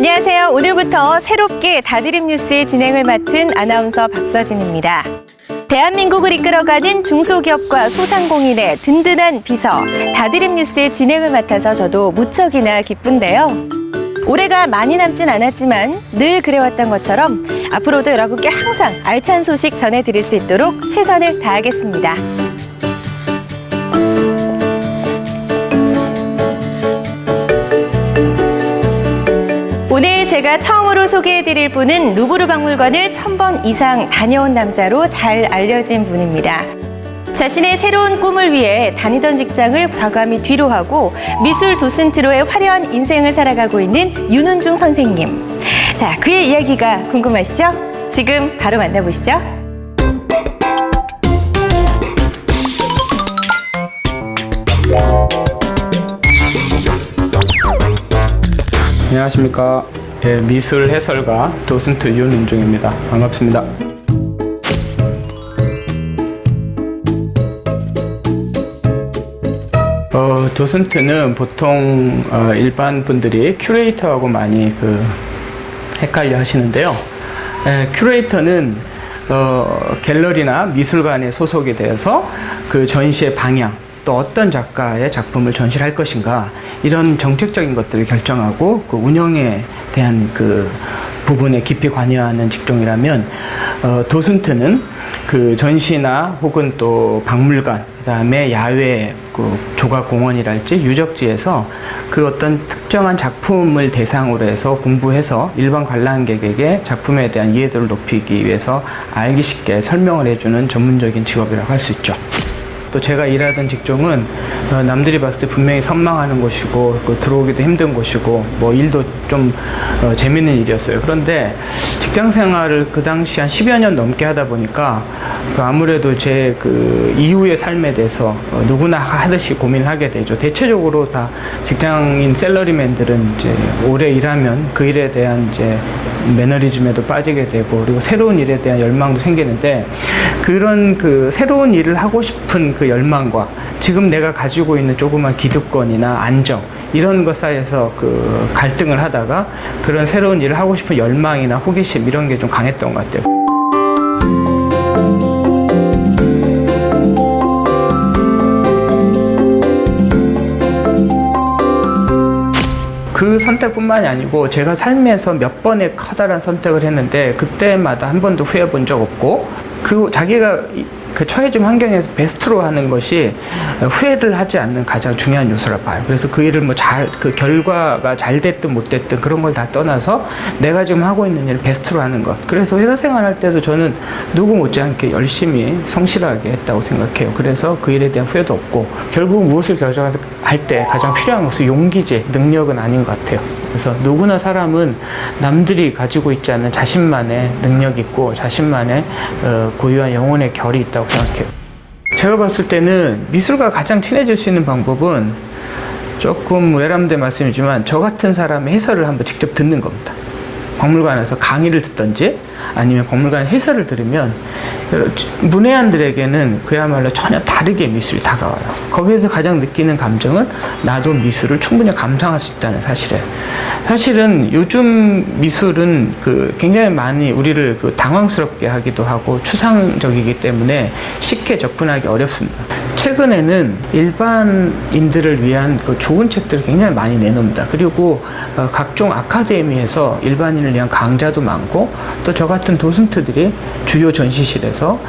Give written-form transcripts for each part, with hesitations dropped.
안녕하세요. 오늘부터 새롭게 다드림 뉴스의 진행을 맡은 아나운서 박서진입니다. 대한민국을 이끌어가는 중소기업과 소상공인의 든든한 비서, 다드림 뉴스의 진행을 맡아서 저도 무척이나 기쁜데요. 올해가 많이 남진 않았지만 늘 그래왔던 것처럼 앞으로도 여러분께 항상 알찬 소식 전해드릴 수 있도록 최선을 다하겠습니다. 오늘 제가 처음으로 소개해드릴 분은 루브르 박물관을 1000번 이상 다녀온 남자로 잘 알려진 분입니다. 자신의 새로운 꿈을 위해 다니던 직장을 과감히 뒤로하고 미술 도슨트로의 화려한 인생을 살아가고 있는 윤은중 선생님. 자, 그의 이야기가 궁금하시죠? 지금 바로 만나보시죠. 안녕하십니까. 미술 해설가 도슨트 윤은중입니다. 반갑습니다. 도슨트는 보통 일반 분들이 큐레이터하고 많이 헷갈려 하시는데요. 큐레이터는 갤러리나 미술관에 소속이 되어서 그 전시의 방향, 또 어떤 작가의 작품을 전시를 할 것인가, 이런 정책적인 것들을 결정하고 그 운영에 대한 그 부분에 깊이 관여하는 직종이라면, 도슨트는 그 전시나 혹은 또 박물관, 그다음에 야외 그 조각공원이랄지 유적지에서 그 어떤 특정한 작품을 대상으로 해서 공부해서 일반 관람객에게 작품에 대한 이해도를 높이기 위해서 알기 쉽게 설명을 해주는 전문적인 직업이라고 할 수 있죠. 또 제가 일하던 직종은 남들이 봤을 때 분명히 선망하는 곳이고 들어오기도 힘든 곳이고 뭐 일도 좀 재밌는 일이었어요. 그런데 직장 생활을 그 당시 한 10여 년 넘게 하다 보니까 아무래도 제 그 이후의 삶에 대해서 누구나 하듯이 고민을 하게 되죠. 대체적으로 다 직장인 샐러리맨들은 이제 오래 일하면 그 일에 대한 이제 매너리즘에도 빠지게 되고, 그리고 새로운 일에 대한 열망도 생기는데, 그런 그 새로운 일을 하고 싶은 그 열망과 지금 내가 가지고 있는 조그만 기득권이나 안정, 이런 것 사이에서 그 갈등을 하다가 그런 새로운 일을 하고 싶은 열망이나 호기심, 이런 게 좀 강했던 것 같아요. 그 선택뿐만이 아니고 제가 삶에서 몇 번의 커다란 선택을 했는데 그때마다 한 번도 후회해 본 적 없고, 그 자기가 그 처해진 환경에서 베스트로 하는 것이 후회를 하지 않는 가장 중요한 요소라 봐요. 그래서 그 일을 그 결과가 잘 됐든 못 됐든 그런 걸 다 떠나서 내가 지금 하고 있는 일을 베스트로 하는 것. 그래서 회사 생활할 때도 저는 누구 못지않게 열심히 성실하게 했다고 생각해요. 그래서 그 일에 대한 후회도 없고, 결국 무엇을 결정할 때 가장 필요한 것은 용기지 능력은 아닌 것 같아요. 그래서 누구나 사람은 남들이 가지고 있지 않은 자신만의 능력이 있고 자신만의 고유한 영혼의 결이 있다고 생각해요. 제가 봤을 때는 미술과 가장 친해질 수 있는 방법은 조금 외람된 말씀이지만 저 같은 사람의 해설을 한번 직접 듣는 겁니다. 박물관에서 강의를 듣든지 아니면 박물관 해설을 들으면 문외한들에게는 그야말로 전혀 다르게 미술이 다가와요. 거기에서 가장 느끼는 감정은 나도 미술을 충분히 감상할 수 있다는 사실이에요. 사실은 요즘 미술은 굉장히 많이 우리를 당황스럽게 하기도 하고 추상적이기 때문에 쉽게 접근하기 어렵습니다. 최근에는 일반인들을 위한 좋은 책들을 굉장히 많이 내놓습니다. 그리고 각종 아카데미에서 일반인을 위한 강좌도 많고, 또 저 같은 도슨트들이 주요 전시실에서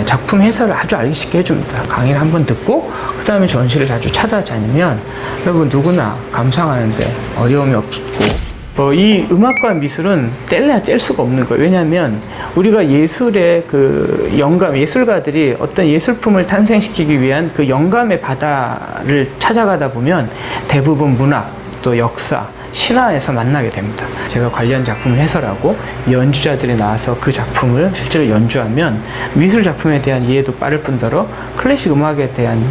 작품 해설을 아주 알기 쉽게 해줍니다. 강의를 한번 듣고 그 다음에 전시를 자주 찾아다니면 여러분 누구나 감상하는데 어려움이 없고, 이 음악과 미술은 뗄래야 뗄 수가 없는 거예요. 왜냐하면 우리가 예술의 그 영감, 예술가들이 어떤 예술품을 탄생시키기 위한 그 영감의 바다를 찾아가다 보면 대부분 문학, 또 역사, 신화에서 만나게 됩니다. 제가 관련 작품을 해설하고 연주자들이 나와서 그 작품을 실제로 연주하면 미술 작품에 대한 이해도 빠를 뿐더러 클래식 음악에 대한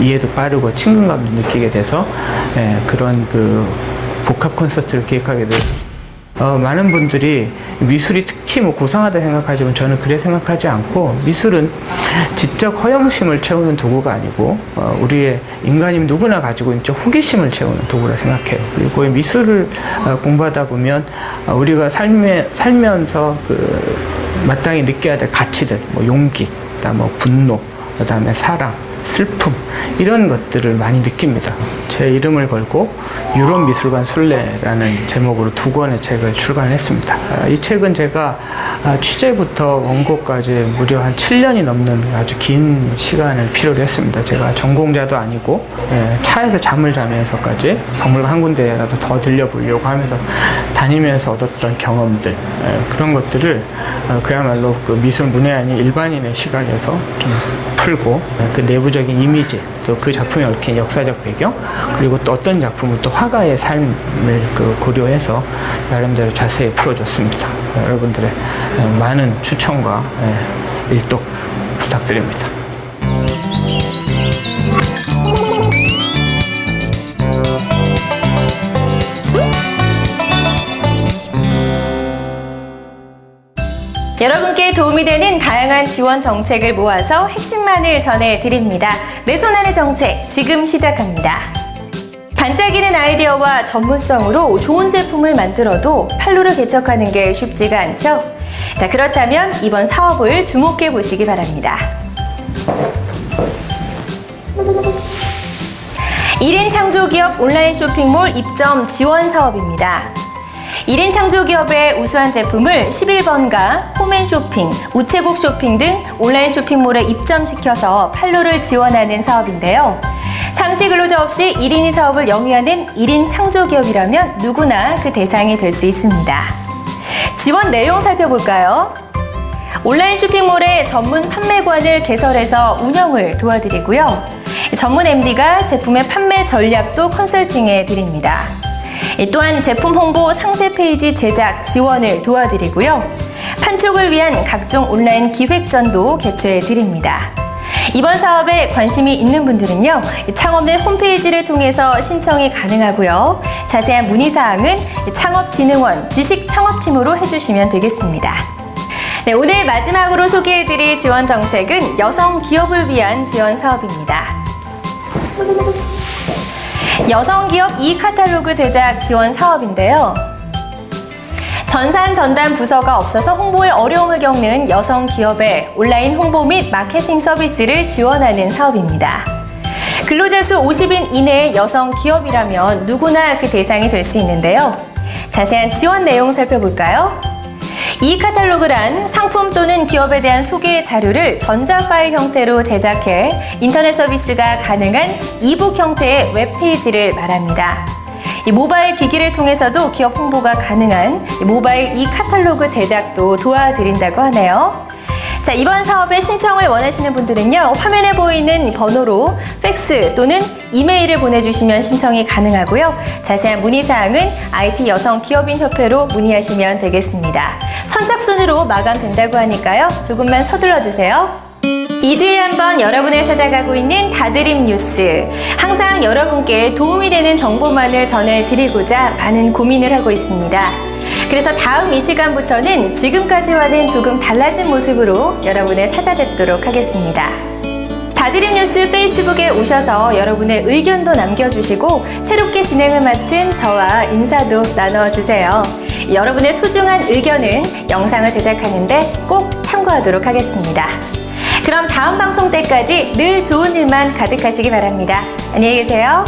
이해도 빠르고 친근감도 느끼게 돼서 그런 복합 콘서트를 기획하게 돼요. 많은 분들이 미술이 특히 뭐 고상하다 생각하지만 저는 그래 생각하지 않고 미술은 지적 허영심을 채우는 도구가 아니고 우리의 인간이면 누구나 가지고 있는 호기심을 채우는 도구라 생각해요. 그리고 미술을 공부하다 보면 우리가 살면서 마땅히 느껴야 될 가치들, 뭐 용기, 그다음 뭐 분노, 그다음에 사랑, 슬픔 이런 것들을 많이 느낍니다. 제 이름을 걸고 유럽미술관 순례라는 제목으로 2권의 책을 출간했습니다. 이 책은 제가 취재부터 원고까지 무려 한 7년이 넘는 아주 긴 시간을 필요로 했습니다. 제가 전공자도 아니고 차에서 잠을 자면서까지 박물관 한 군데라도 더 들려보려고 하면서 다니면서 얻었던 경험들, 그런 것들을 그야말로 미술 문외한이 일반인의 시각에서 좀 풀고 그 내부적인 이미지, 또 그 작품에 얽힌 역사적 배경, 그리고 또 어떤 작품은 또 화가의 삶을 고려해서 나름대로 자세히 풀어줬습니다. 여러분들의 많은 추천과 일독 부탁드립니다. 여러분께 도움이 되는 다양한 지원 정책을 모아서 핵심만을 전해드립니다. 내 손 안의 정책, 지금 시작합니다. 반짝이는 아이디어와 전문성으로 좋은 제품을 만들어도 판로를 개척하는 게 쉽지가 않죠? 자, 그렇다면 이번 사업을 주목해 보시기 바랍니다. 1인 창조기업 온라인 쇼핑몰 입점 지원 사업입니다. 1인 창조기업의 우수한 제품을 11번가, 홈앤쇼핑, 우체국 쇼핑 등 온라인 쇼핑몰에 입점시켜서 판로를 지원하는 사업인데요. 상시 근로자 없이 1인이 사업을 영위하는 1인 창조기업이라면 누구나 그 대상이 될 수 있습니다. 지원 내용 살펴볼까요? 온라인 쇼핑몰의 전문 판매관을 개설해서 운영을 도와드리고요. 전문 MD가 제품의 판매 전략도 컨설팅해 드립니다. 또한 제품 홍보 상세 페이지 제작 지원을 도와드리고요. 판촉을 위한 각종 온라인 기획전도 개최해 드립니다. 이번 사업에 관심이 있는 분들은요, 창업넷 홈페이지를 통해서 신청이 가능하고요. 자세한 문의사항은 창업진흥원 지식창업팀으로 해주시면 되겠습니다. 네, 오늘 마지막으로 소개해드릴 지원 정책은 여성 기업을 위한 지원 사업입니다. 여성기업 e-카탈로그 제작 지원 사업인데요. 전산 전담 부서가 없어서 홍보에 어려움을 겪는 여성기업의 온라인 홍보 및 마케팅 서비스를 지원하는 사업입니다. 근로자 수 50인 이내의 여성기업이라면 누구나 그 대상이 될 수 있는데요. 자세한 지원 내용 살펴볼까요? e-카탈로그란 상품 또는 기업에 대한 소개 자료를 전자 파일 형태로 제작해 인터넷 서비스가 가능한 이북 형태의 웹페이지를 말합니다. 이 모바일 기기를 통해서도 기업 홍보가 가능한 모바일 e-카탈로그 제작도 도와드린다고 하네요. 자, 이번 사업에 신청을 원하시는 분들은요, 화면에 보이는 번호로 팩스 또는 이메일을 보내주시면 신청이 가능하고요. 자세한 문의사항은 IT 여성기업인협회로 문의하시면 되겠습니다. 선착순으로 마감된다고 하니까요, 조금만 서둘러 주세요. 2주에 한 번 여러분을 찾아가고 있는 다드림 뉴스. 항상 여러분께 도움이 되는 정보만을 전해드리고자 많은 고민을 하고 있습니다. 그래서 다음 이 시간부터는 지금까지와는 조금 달라진 모습으로 여러분을 찾아뵙도록 하겠습니다. 다드림 뉴스 페이스북에 오셔서 여러분의 의견도 남겨주시고 새롭게 진행을 맡은 저와 인사도 나눠주세요. 여러분의 소중한 의견은 영상을 제작하는데 꼭 참고하도록 하겠습니다. 그럼 다음 방송 때까지 늘 좋은 일만 가득하시기 바랍니다. 안녕히 계세요.